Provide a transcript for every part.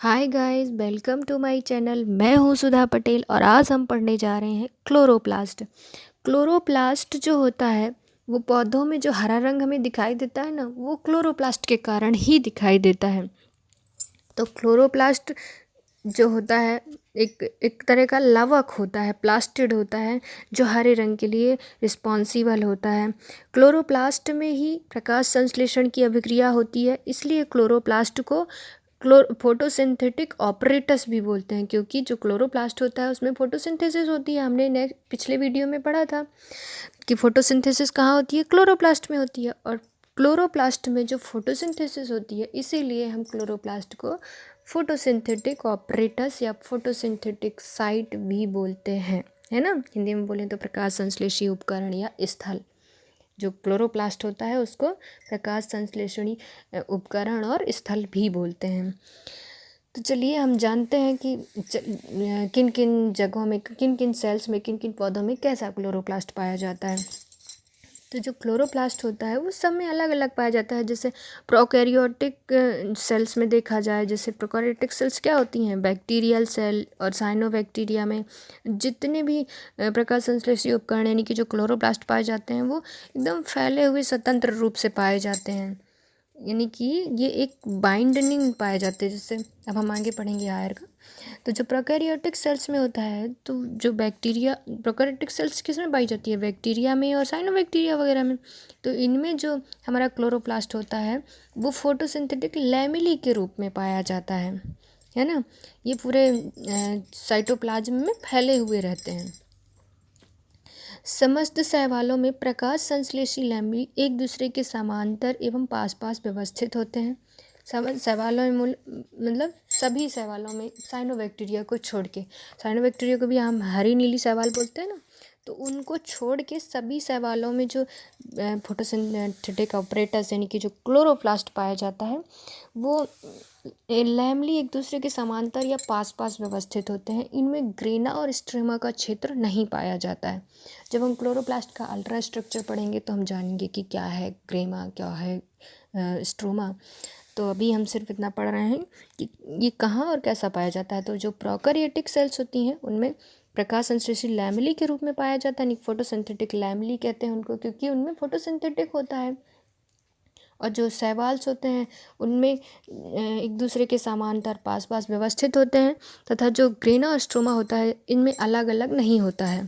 Hi guys, welcome to my channel. मैं हूँ सुधा पटेल और आज हम पढ़ने जा रहे हैं क्लोरोप्लास्ट। क्लोरोप्लास्ट जो होता है वो पौधों में जो हरा रंग हमें दिखाई देता है ना, वो क्लोरोप्लास्ट के कारण ही दिखाई देता है। तो क्लोरोप्लास्ट जो होता है एक एक तरह का लवक होता है, प्लास्टिड होता है, जो हरे रंग के लिए रिस्पॉन्सिबल होता है। क्लोरोप्लास्ट में ही प्रकाश संश्लेषण की अभिक्रिया होती है, इसलिए क्लोरोप्लास्ट को फोटोसिंथेटिक ऑपरेटस भी बोलते हैं, क्योंकि जो क्लोरोप्लास्ट होता है उसमें फोटोसिंथेसिस होती है। हमने पिछले वीडियो में पढ़ा था कि फोटोसिंथेसिस कहाँ होती है, क्लोरोप्लास्ट में होती है। और क्लोरोप्लास्ट में जो फोटोसिंथेसिस होती है, इसीलिए हम क्लोरोप्लास्ट को फोटोसिंथेटिक ऑपरेटस या फोटोसिंथेटिक साइट भी बोलते हैं, है ना। हिंदी में बोलें तो प्रकाश संश्लेषी उपकरण या स्थल। जो क्लोरोप्लास्ट होता है उसको प्रकाश संश्लेषणी उपकरण और स्थल भी बोलते हैं। तो चलिए हम जानते हैं कि किन किन जगहों में, किन किन सेल्स में, किन किन पौधों में कैसा क्लोरोप्लास्ट पाया जाता है। तो जो क्लोरोप्लास्ट होता है वो सब में अलग अलग पाया जाता है। जैसे प्रोकैरियोटिक सेल्स में देखा जाए, जैसे प्रोकैरियोटिक सेल्स क्या होती हैं, बैक्टीरियल सेल और साइनोबैक्टीरिया में जितने भी प्रकाश संश्लेषी उपकरण यानी कि जो क्लोरोप्लास्ट पाए जाते हैं वो एकदम फैले हुए स्वतंत्र रूप से पाए जाते हैं, यानी कि ये एक बाइंडिंग पाए जाते हैं। जैसे अब हम आगे पढ़ेंगे आयर का। तो जो प्रोकैरियोटिक सेल्स में होता है, तो जो बैक्टीरिया, प्रोकैरियोटिक सेल्स किस में पाई जाती है, बैक्टीरिया में और साइनोबैक्टीरिया वगैरह में। तो इनमें जो हमारा क्लोरोप्लास्ट होता है वो फोटोसिंथेटिक लैमेली के रूप में पाया जाता है ना। ये पूरे साइटोप्लाज्म में फैले हुए रहते हैं। समस्त शैवालों में प्रकाश संश्लेषी लैमेली एक दूसरे के समांतर एवं पास पास व्यवस्थित होते हैं। शैवालों में मतलब सभी शैवालों में, साइनोबैक्टीरिया को छोड़ के, साइनोबैक्टीरिया को भी हम हरी नीली शैवाल बोलते हैं ना, तो उनको छोड़ के सभी शैवालों में जो फोटोसिंथेटिक ऑपरेटस यानी कि जो क्लोरोप्लास्ट पाया जाता है वो लैमली एक दूसरे के समांतर या पास पास व्यवस्थित होते हैं। इनमें ग्रेना और स्ट्रोमा का क्षेत्र नहीं पाया जाता है। जब हम क्लोरोप्लास्ट का अल्ट्रा स्ट्रक्चर पढ़ेंगे तो हम जानेंगे कि क्या है ग्रेमा, क्या है स्ट्रोमा। तो अभी हम सिर्फ इतना पढ़ रहे हैं कि ये कहाँ और कैसा पाया जाता है। तो जो प्रोकैरियोटिक सेल्स होती हैं उनमें प्रकाश संश्लेषी लैमेली के रूप में पाया जाता है, फोटोसिंथेटिक लैमेली कहते हैं उनको, क्योंकि उनमें फोटोसिंथेटिक होता है। और जो शैवाल्स होते हैं उनमें एक दूसरे के समांतर पास पास व्यवस्थित होते हैं, तथा जो ग्रेना और स्ट्रोमा होता है इनमें अलग अलग नहीं होता है।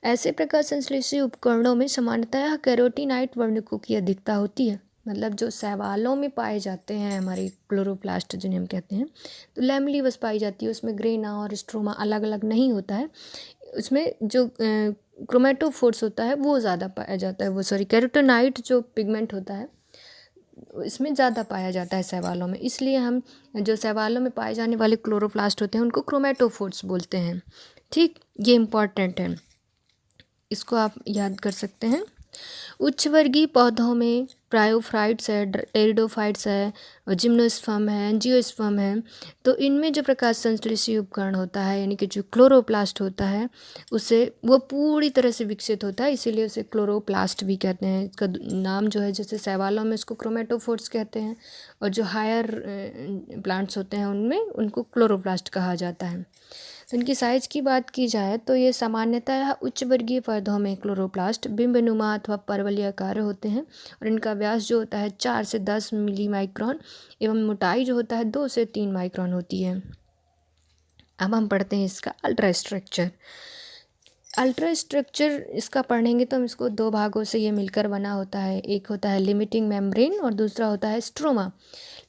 ऐसे प्रकाश संश्लेषी उपकरणों में सामान्यतः कैरोटीनाइट वर्णकों की अधिकता होती है। मतलब जो शैवालों में पाए जाते हैं हमारे क्लोरोप्लास्ट जिन्हें हम कहते हैं, तो लैमेली बस पाई जाती है, उसमें ग्रेना और स्ट्रोमा अलग अलग नहीं होता है। उसमें जो क्रोमेटोफोर्स होता है वो ज़्यादा पाया जाता है, वो कैरोटीनाइट जो पिगमेंट होता है इसमें ज़्यादा पाया जाता है शैवालों में, इसलिए हम जो शैवालों में पाए जाने वाले क्लोरोप्लास्ट होते हैं उनको क्रोमेटोफोर्स बोलते हैं। ठीक, ये इम्पॉर्टेंट है, इसको आप याद कर सकते हैं। उच्च वर्गीय पौधों में ब्रायोफाइट्स है, टेरिडोफाइट्स है, और जिम्नोस्पर्म है, एंजियोस्पर्म है। तो इनमें जो प्रकाश संश्लेषी उपकरण होता है यानी कि जो क्लोरोप्लास्ट होता है उसे वो पूरी तरह से विकसित होता है, इसीलिए उसे क्लोरोप्लास्ट भी कहते हैं। इसका नाम जो है, जैसे शैवालों में उसको क्रोमेटोफोर्स कहते हैं, और जो हायर प्लांट्स होते हैं उनमें उनको क्लोरोप्लास्ट कहा जाता है। तो इनकी साइज़ की बात की जाए तो ये सामान्यतः उच्च वर्गीय पौधों में क्लोरोप्लास्ट बिंबनुमा अथवा पर्वलीयाकार होते हैं, और इनका व्यास जो होता है 4 से 10 मिली माइक्रोन एवं मोटाई जो होता है 2 से 3 माइक्रोन होती है। अब हम पढ़ते हैं इसका अल्ट्रा स्ट्रक्चर। अल्ट्रा स्ट्रक्चर इसका पढ़ेंगे तो हम इसको दो भागों से ये मिलकर बना होता है। एक होता है लिमिटिंग मेम्ब्रेन और दूसरा होता है स्ट्रोमा।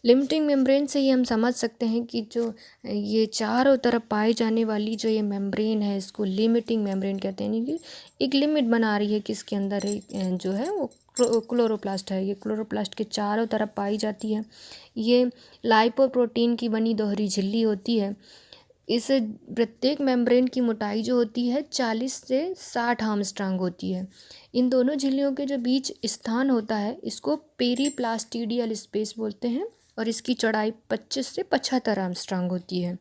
लिमिटिंग मेम्ब्रेन से ही हम समझ सकते हैं कि जो ये चारों तरफ पाई जाने वाली जो ये मेम्ब्रेन है इसको लिमिटिंग मेम्ब्रेन कहते हैं, यानी कि एक लिमिट बना रही है कि इसके अंदर एक जो है वो क्लोरोप्लास्ट है। ये क्लोरोप्लास्ट के चारों तरफ पाई जाती है। ये लाइपोप्रोटीन की बनी दोहरी झिल्ली होती है। इस प्रत्येक मेम्ब्रेन की मोटाई जो होती है 40 से 60 आर्मस्ट्रांग होती है। इन दोनों झिल्लियों के जो बीच स्थान होता है इसको पेरीप्लास्टिडियल स्पेस बोलते हैं, और इसकी चौड़ाई 25 से 75 आर्मस्ट्रांग होती है।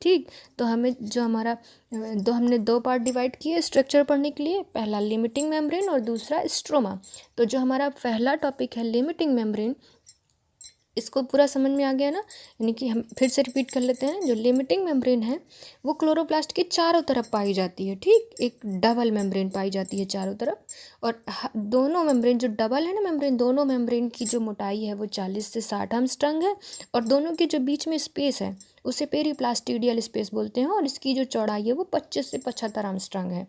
ठीक, तो हमें जो हमारा हमने दो पार्ट डिवाइड किए स्ट्रक्चर पढ़ने के लिए, पहला लिमिटिंग मेम्ब्रेन और दूसरा स्ट्रोमा। तो जो हमारा पहला टॉपिक है लिमिटिंग मेम्ब्रेन, इसको पूरा समझ में आ गया ना। यानी कि हम फिर से रिपीट कर लेते हैं, जो लिमिटिंग मेम्ब्रेन है वो क्लोरोप्लास्ट के चारों तरफ पाई जाती है, ठीक, एक डबल मेम्ब्रेन पाई जाती है चारों तरफ। और दोनों मेम्ब्रेन जो डबल है ना मेम्ब्रेन, दोनों मेम्ब्रेन की जो मोटाई है वो 40 से 60 आर्मस्ट्रांग है, और दोनों के जो बीच में स्पेस है उसे पेरीप्लास्टिडियल स्पेस बोलते हैं, और इसकी जो चौड़ाई है वो 25 से 75 आर्मस्ट्रांग है,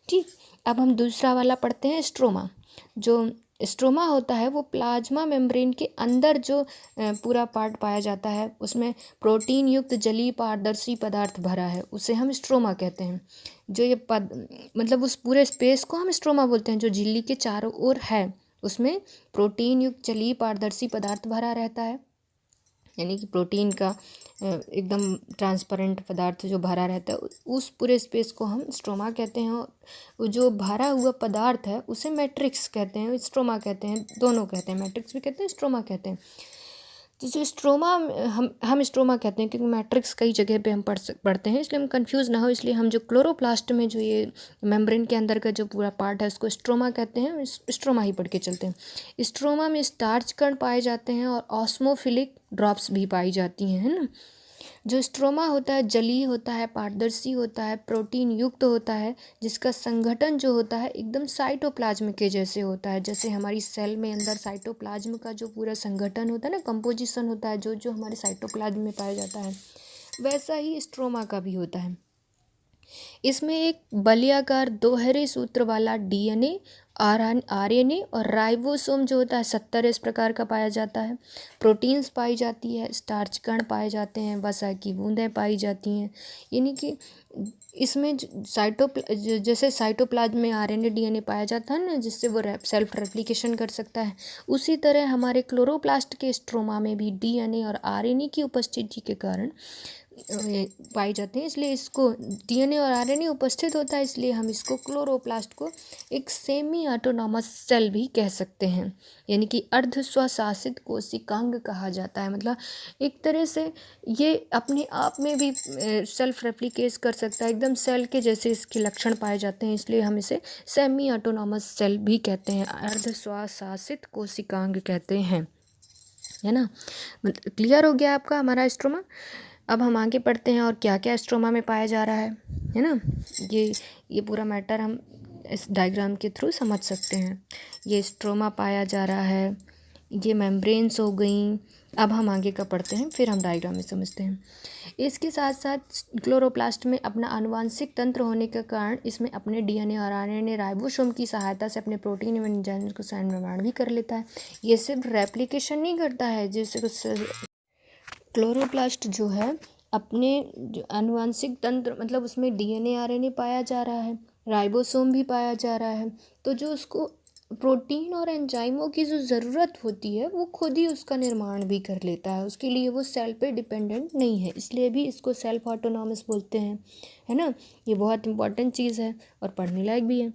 ठीक। अब हम दूसरा वाला पढ़ते हैं, स्ट्रोमा। जो स्ट्रोमा होता है वो प्लाज्मा मेम्ब्रेन के अंदर जो पूरा पार्ट पाया जाता है, उसमें प्रोटीन युक्त जलीय पारदर्शी पदार्थ भरा है, उसे हम स्ट्रोमा कहते हैं। जो ये मतलब उस पूरे स्पेस को हम स्ट्रोमा बोलते हैं, जो झिल्ली के चारों ओर है उसमें प्रोटीन युक्त जलीय पारदर्शी पदार्थ भरा रहता है, यानी कि प्रोटीन का एकदम ट्रांसपेरेंट पदार्थ जो भरा रहता है, उस पूरे स्पेस को हम स्ट्रोमा कहते हैं। और जो भरा हुआ पदार्थ है उसे मैट्रिक्स कहते हैं, स्ट्रोमा कहते हैं, दोनों कहते हैं, मैट्रिक्स भी कहते हैं, स्ट्रोमा कहते हैं। तो जो स्ट्रोमा हम स्ट्रोमा कहते हैं क्योंकि मैट्रिक्स कई जगह पे हम पढ़ते हैं, इसलिए हम कंफ्यूज ना हो, इसलिए हम जो क्लोरोप्लास्ट में जो ये मेम्ब्रेन के अंदर का जो पूरा पार्ट है उसको स्ट्रोमा कहते हैं, स्ट्रोमा ही पढ़ के चलते हैं। स्ट्रोमा में स्टार्च कण पाए जाते हैं और ऑस्मोफिलिक ड्रॉप्स भी पाई जाती हैं, है ना। जो स्ट्रोमा होता है जलीय होता है, पारदर्शी होता है, प्रोटीन युक्त होता है, जिसका संगठन जो होता है एकदम साइटोप्लाज्म के जैसे होता है। जैसे हमारी सेल में अंदर साइटोप्लाज्म का जो पूरा संगठन होता है ना, कंपोजिशन होता है, जो जो हमारे साइटोप्लाज्म में पाया जाता है, वैसा ही स्ट्रोमा का भी होता है। इसमें एक बलियाकार दोहरे सूत्र वाला डीएनए, आरएनए और राइबोसोम जो होता है 70 इस प्रकार का पाया जाता है। प्रोटीन्स पाई जाती है, स्टार्च कण पाए जाते हैं, वसा की बूंदें पाई जाती हैं। यानी कि इसमें जैसे साइटोप्लाज्म में आरएनए डीएनए पाया जाता है ना, जिससे वो सेल्फ रेप्लिकेशन कर सकता है, उसी तरह हमारे क्लोरोप्लास्ट के स्ट्रोमा में भी डीएनए और आरएनए की उपस्थिति के कारण पाई जाते हैं। इसलिए इसको डीएनए और आरएनए उपस्थित होता है, इसलिए हम इसको क्लोरोप्लास्ट को एक सेमी ऑटोनॉमस सेल भी कह सकते हैं, यानी कि अर्ध स्वशासित कोशिकांग कहा जाता है। मतलब एक तरह से ये अपने आप में भी सेल्फ रेप्लिकेट कर सकता है, एकदम सेल के जैसे इसके लक्षण पाए जाते हैं, इसलिए हम इसे सेमी ऑटोनॉमस सेल भी कहते हैं, अर्ध स्वशासित कोशिकांग कहते हैं, है ना। मतलब क्लियर हो गया आपका हमारा स्ट्रोमा। अब हम आगे पढ़ते हैं और क्या क्या स्ट्रोमा में पाया जा रहा है ना। ये पूरा मैटर हम इस डायग्राम के थ्रू समझ सकते हैं। ये स्ट्रोमा पाया जा रहा है, ये मेम्ब्रेन्स हो गई। अब हम आगे का पढ़ते हैं, फिर हम डायग्राम में समझते हैं। इसके साथ साथ क्लोरोप्लास्ट में अपना आनुवांशिक तंत्र होने के कारण इसमें अपने डीएनए और आरएनए राइबोसोम की सहायता से अपने प्रोटीन एवं एंजाइम को स्वयं निर्माण भी कर लेता है। ये सिर्फ रेप्लिकेशन नहीं करता है, जैसे कुछ क्लोरोप्लास्ट जो है अपने जो आनुवांशिक तंत्र, मतलब उसमें डीएनए आरएनए पाया जा रहा है, राइबोसोम भी पाया जा रहा है, तो जो उसको प्रोटीन और एंजाइमों की जो ज़रूरत होती है वो खुद ही उसका निर्माण भी कर लेता है, उसके लिए वो सेल पे डिपेंडेंट नहीं है, इसलिए भी इसको सेल्फ ऑटोनॉमस बोलते हैं, है ना। ये बहुत इंपॉर्टेंट चीज़ है और पढ़ने लायक भी है।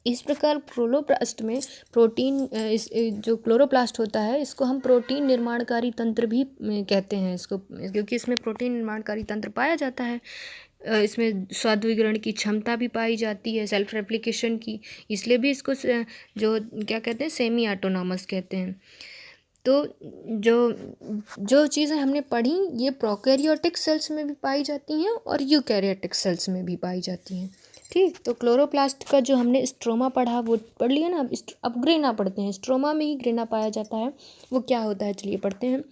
इस प्रकार क्लोरोप्लास्ट में प्रोटीन इस जो क्लोरोप्लास्ट होता है इसको हम प्रोटीन निर्माणकारी तंत्र भी कहते हैं इसको, क्योंकि इसमें प्रोटीन निर्माणकारी तंत्र पाया जाता है। इसमें स्वादुविग्रहण की क्षमता भी पाई जाती है, सेल्फ रेप्लिकेशन की, इसलिए भी इसको जो क्या कहते हैं सेमी ऑटोनॉमस कहते हैं। तो जो चीज़ें हमने पढ़ी ये प्रोकैरियोटिक सेल्स में भी पाई जाती हैं और यूकैरियोटिक सेल्स में भी पाई जाती हैं, ठीक। तो क्लोरोप्लास्ट का जो हमने स्ट्रोमा पढ़ा वो पढ़ लिया ना। अब ग्रेना पढ़ते हैं। स्ट्रोमा में ही ग्रेना पाया जाता है, वो क्या होता है चलिए पढ़ते हैं।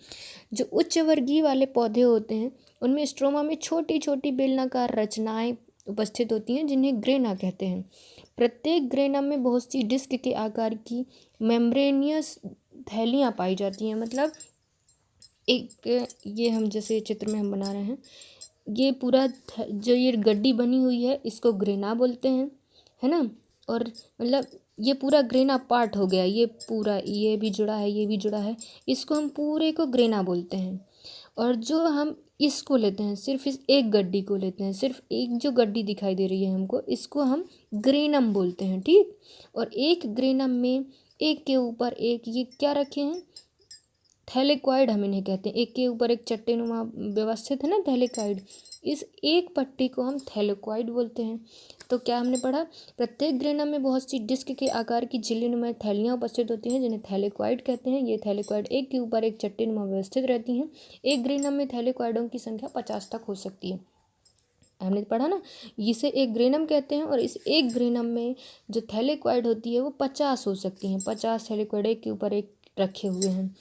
जो उच्च वर्गीय वाले पौधे होते हैं उनमें स्ट्रोमा में छोटी छोटी बेलनाकार रचनाएं उपस्थित होती हैं जिन्हें ग्रेना कहते हैं। प्रत्येक ग्रेना में बहुत सी डिस्क के आकार की मेम्ब्रेनियस थैलियाँ पाई जाती हैं। मतलब एक ये हम जैसे चित्र में हम बना रहे हैं, ये पूरा जो ये गड्डी बनी हुई है इसको ग्रेना बोलते हैं, है ना। और मतलब ये पूरा ग्रेना पार्ट हो गया, ये पूरा ये भी जुड़ा है, ये भी जुड़ा है, इसको हम पूरे को ग्रेना बोलते हैं। और जो हम इसको लेते हैं, सिर्फ इस एक गड्डी को लेते हैं, सिर्फ एक जो गड्डी दिखाई दे रही है हमको, इसको हम ग्रेनम बोलते हैं, ठीक। और एक ग्रेनम में एक के ऊपर एक ये क्या रखे हैं, थैलेक्वाइड हम इन्हें कहते हैं। एक के ऊपर एक चट्टेनुमा व्यवस्थित है ना थैलेक्वाइड, इस एक पट्टी को हम थैलेक्वाइड बोलते हैं। तो क्या हमने पढ़ा, प्रत्येक ग्रेनम में बहुत सी डिस्क के आकार की झिल्लीनुमा थैलियाँ उपस्थित होती हैं जिन्हें थैलेकॉइड कहते हैं। ये थैलेकॉइड एक के ऊपर एक चट्टीनुमा व्यवस्थित रहती हैं। एक ग्रेनम में थैलेकॉइडों की संख्या 50 तक हो सकती है। हमने पढ़ा ना, इसे एक ग्रेनम कहते हैं और इस एक ग्रेनम में जो थैलेकॉइड होती है वो 50 हो सकती हैं। 50 थैलेकॉइड एक के ऊपर एक रखे हुए हैं।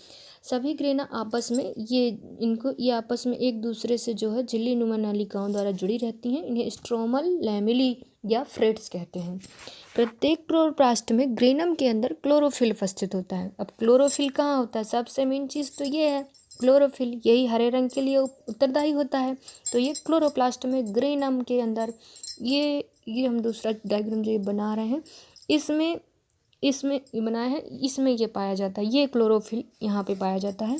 सभी ग्रेना आपस में ये आपस में एक दूसरे से जो है झिल्ली-नुमा नलिकाओं द्वारा जुड़ी रहती हैं। इन्हें स्ट्रोमल लैमेली या फ्रेट्स कहते हैं। प्रत्येक क्लोरोप्लास्ट में ग्रेनम के अंदर क्लोरोफिल उपस्थित होता है। अब क्लोरोफिल कहाँ होता है, सबसे मेन चीज़ तो ये है क्लोरोफिल, यही हरे रंग के लिए उत्तरदायी होता है। तो ये क्लोरोप्लास्ट में ग्रेनम के अंदर ये हम दूसरा डायग्राम जो ये बना रहे हैं इसमें ये बनाया है, इसमें ये पाया जाता है, ये क्लोरोफिल यहाँ पे पाया जाता है।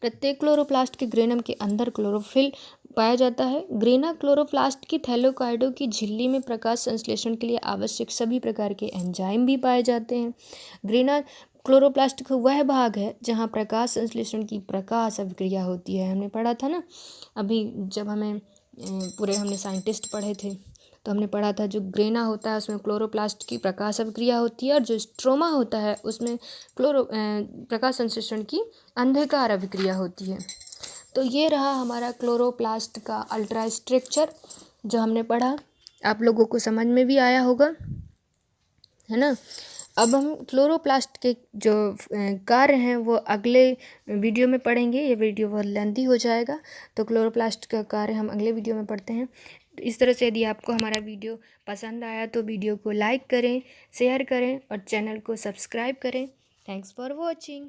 प्रत्येक क्लोरोप्लास्ट के ग्रेनम के अंदर क्लोरोफिल पाया जाता है। ग्रेना क्लोरोप्लास्ट की थैलेकॉइडों की झिल्ली में प्रकाश संश्लेषण के लिए आवश्यक सभी प्रकार के एंजाइम भी पाए जाते हैं। ग्रेना क्लोरोप्लास्ट का वह भाग है जहाँ प्रकाश संश्लेषण की प्रकाश अभिक्रिया होती है। हमने पढ़ा था ना अभी, जब हमें पूरे हमने साइंटिस्ट पढ़े थे तो हमने पढ़ा था जो ग्रेना होता है उसमें क्लोरोप्लास्ट की प्रकाश अभिक्रिया होती है और जो स्ट्रोमा होता है उसमें प्रकाश संश्लेषण की अंधकार अभिक्रिया होती है। तो ये रहा हमारा क्लोरोप्लास्ट का अल्ट्रा स्ट्रक्चर जो हमने पढ़ा, आप लोगों को समझ में भी आया होगा, है ना। अब हम क्लोरोप्लास्ट के जो कार्य हैं वो अगले वीडियो में पढ़ेंगे। ये वीडियो बहुत लेंथी हो जाएगा, तो क्लोरोप्लास्ट का कार्य हम अगले वीडियो में पढ़ते हैं। तो इस तरह से यदि आपको हमारा वीडियो पसंद आया तो वीडियो को लाइक करें, शेयर करें और चैनल को सब्सक्राइब करें। Thanks for watching.